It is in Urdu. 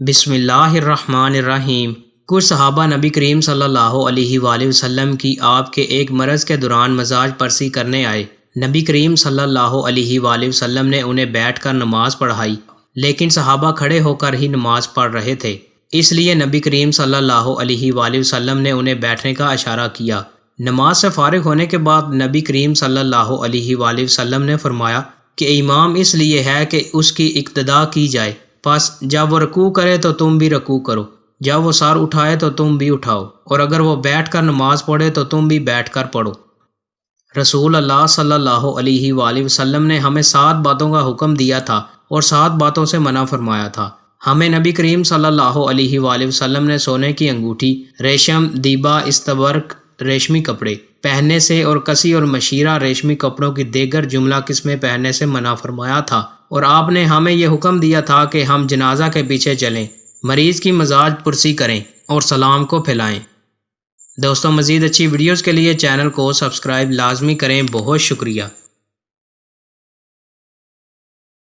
بسم اللہ الرحمن الرحیم۔ کچھ صحابہ نبی کریم صلی اللہ علیہ وآلہ وسلم کی آپ کے ایک مرض کے دوران مزاج پرسی کرنے آئے۔ نبی کریم صلی اللہ علیہ وآلہ وسلم نے انہیں بیٹھ کر نماز پڑھائی، لیکن صحابہ کھڑے ہو کر ہی نماز پڑھ رہے تھے، اس لیے نبی کریم صلی اللہ علیہ وآلہ وسلم نے انہیں بیٹھنے کا اشارہ کیا۔ نماز سے فارغ ہونے کے بعد نبی کریم صلی اللہ علیہ وآلہ وسلم نے فرمایا کہ امام اس لیے ہے کہ اس کی اقتداء کی جائے، پس جب وہ رکوع کرے تو تم بھی رکوع کرو، جب وہ سر اٹھائے تو تم بھی اٹھاؤ، اور اگر وہ بیٹھ کر نماز پڑھے تو تم بھی بیٹھ کر پڑھو۔ رسول اللہ صلی اللہ علیہ وآلہ وسلم نے ہمیں 7 باتوں کا حکم دیا تھا اور 7 باتوں سے منع فرمایا تھا۔ ہمیں نبی کریم صلی اللہ علیہ وآلہ وسلم نے سونے کی انگوٹھی، ریشم، دیبا، استبرق، ریشمی کپڑے پہننے سے اور کسی اور مشیرہ ریشمی کپڑوں کی دیگر جملہ قسمیں پہننے سے منع فرمایا تھا، اور آپ نے ہمیں یہ حکم دیا تھا کہ ہم جنازہ کے پیچھے چلیں، مریض کی مزاج پرسی کریں اور سلام کو پھیلائیں۔ دوستوں، مزید اچھی ویڈیوز کے لیے چینل کو سبسکرائب لازمی کریں۔ بہت شکریہ۔